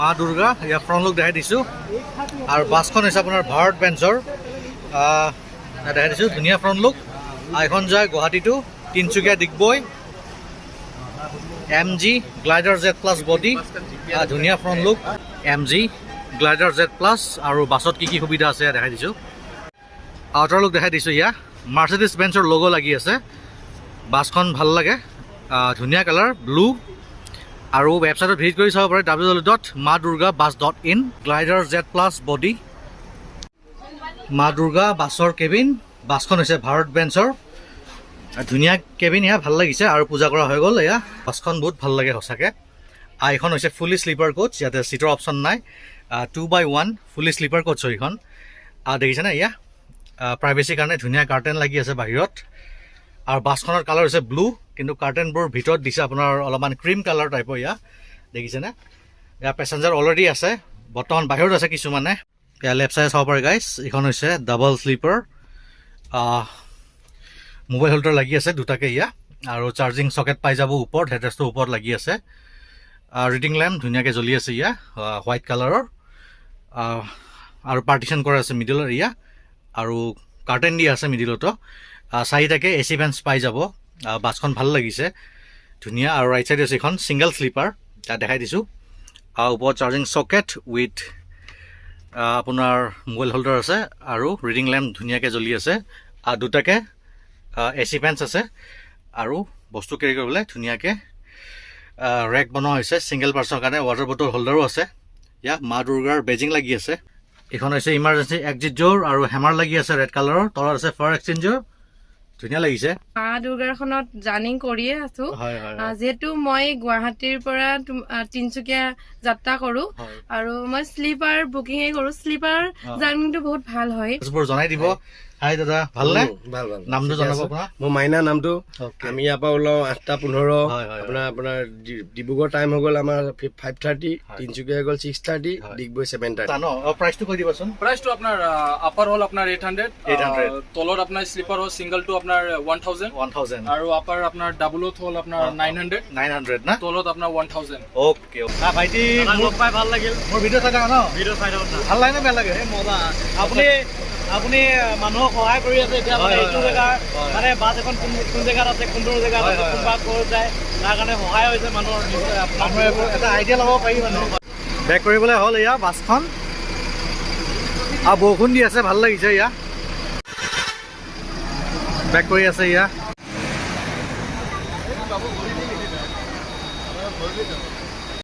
মা দুৰ্গা ইয়াৰ front look দেখাই দিছোঁ আৰু বাছখন হৈছে আপোনাৰ ভাৰত বেঞ্চৰ দেখাই দিছোঁ ধুনীয়া ফ্ৰণ্ট লুক এখন যায় Guwahati to Tinsukia Digboi MG glider Z plus body ধুনীয়া front look MG glider Z plus আৰু বাছত কি সুবিধা আছে দেখাই দিছোঁ আউটাৰ লুক দেখাই দিছোঁ ইয়াৰ মাৰ্চিডিজ বেঞ্চৰ লোগো লাগি আছে বাছখন ভাল লাগে ধুনীয়া কালাৰ ব্লু আৰু ৱেবছাইটত ভিজিট কৰি চাব পাৰে www.madurgabus.in glider Z plus body মা দুৰ্গা বাছৰ কেবিন বাছখন হৈছে ভাৰত বেঞ্চৰ ধুনীয়া কেবিন এয়া ভাল লাগিছে আৰু পূজা কৰা হৈ গ'ল এয়া বাছখন বহুত ভাল লাগে সঁচাকৈ এইখন হৈছে ফুলি শ্লিপাৰ কোচ ইয়াতে চিটৰ অপশ্যন নাই 2x1 ফুলি শ্লিপাৰ কোচ হয় এইখন দেখিছেনে এয়া প্ৰাইভেচিৰ কাৰণে ধুনীয়া কাৰ্টেন লাগি আছে বাহিৰত আৰু বাছখনৰ কালাৰ হৈছে ব্লু কিন্তু কাৰ্টেনবোৰ ভিতৰত দিছে আপোনাৰ অলপমান ক্ৰীম কালাৰ টাইপৰ এয়া দেখিছেনে এয়া পেচেঞ্জাৰ অলৰেডি আছে বৰ্তমান বাহিৰত আছে কিছুমানে এয়া লেফ্ট চাইডে চাব পাৰে গাইজ এইখন হৈছে ডাবল শ্লিপাৰ মোবাইল হোল্ডাৰ লাগি আছে দুটাকে ইয়া আৰু চাৰ্জিং চকেট পাই যাব ওপৰত হেডৰেষ্টৰ ওপৰত লাগি আছে ৰিডিং লেম্প ধুনীয়াকৈ জ্বলি আছে ইয়া হোৱাইট কালাৰৰ আৰু পাৰ্টিশ্যন কৰা আছে মিডিলৰ ইয়া আৰু কাৰ্টেন দিয়া আছে মিডিলতো চাৰিটাকে AC ফেন্স পাই যাব বাছখন ভাল লাগিছে ধুনীয়া আৰু ৰাইট চাইডে আছে এখন ছিংগল শ্লিপাৰ তাত দেখাই দিছোঁ ওপৰত চাৰ্জিং চকেট উইথ আপোনাৰ মোবাইল হোল্ডাৰ আছে আৰু ৰিডিং লেম্প ধুনীয়াকৈ জ্বলি আছে দুটাকে AC ফেন্স আছে আৰু বস্তু কেৰি কৰিবলৈ ধুনীয়াকৈ ৰেক বনোৱা হৈছে ছিংগল পাৰ্চনৰ কাৰণে ৱাটাৰ বটল হোল্ডাৰো আছে ইয়াত মা দুৰ্গাৰ বেজিং লাগি আছে এইখন হৈছে ইমাৰ্জেঞ্চি এক্সিট ডোৰ আৰু হেমাৰ লাগি আছে ৰেড কালাৰৰ তলত আছে ফায়াৰ এক্সচেঞ্জৰ ধুনীয়া লাগিছে মা দুৰ্গাখনত জাৰ্ণি কৰিয়ে আছো যেহেতু মই গুৱাহাটীৰ পৰা তিনিচুকীয়া যাত্ৰা কৰো আৰু মই শ্লিপাৰ বুকিং কৰো শ্লিপাৰ জাৰ্ণিটো বহুত ভাল হয় জনাই দিব হাই দাদা ভালনে নামটো জনাব আপোনাৰ মোৰ মাইনা নামটো আমি ইয়াৰ পৰা ওলাও 8:15 আপোনাৰ ডিব্ৰুগড় টাইম হৈ গ'ল আমাৰ 5:30 তিনিচুকীয়া হৈ গ'ল 6:30 ডিগবৈ 7:30 প্ৰাইচটো কৈ দিবচোন প্ৰাইচটো আপোনাৰ আপাৰ হ'ল আপোনাৰ 800 তলত আপোনাৰ স্লিপাৰ হ'ল সিংগলটো আপোনাৰ 1000 আৰু আপাৰ আপোনাৰ ডাবলত হ'ল আপোনাৰ 900 না তলত আপোনাৰ 1000 ওকে ভাইটি মোক পাই ভাল লাগিল মোৰ ভিডিঅ' চাই থাকা ন ভিডিঅ' চাই থাকক ভাল লাগে নে বেয়া লাগে মজা আপুনি মানুহক সহায় কৰি আছে এতিয়া মানে এইটো জেগাৰ মানে বাছ এখন কোন জেগাত আছে কোনটো জেগাত আছে কোনোবা ক'ত যায় তাৰ কাৰণে সহায় হৈছে মানুহৰ এটা আইডিয়া ল'ব পাৰি মানে বেক কৰিবলৈ হ'ল এয়া বাছখন আৰু বৰষুণ দি আছে ভাল লাগিছে এয়া বেক কৰি আছে এয়া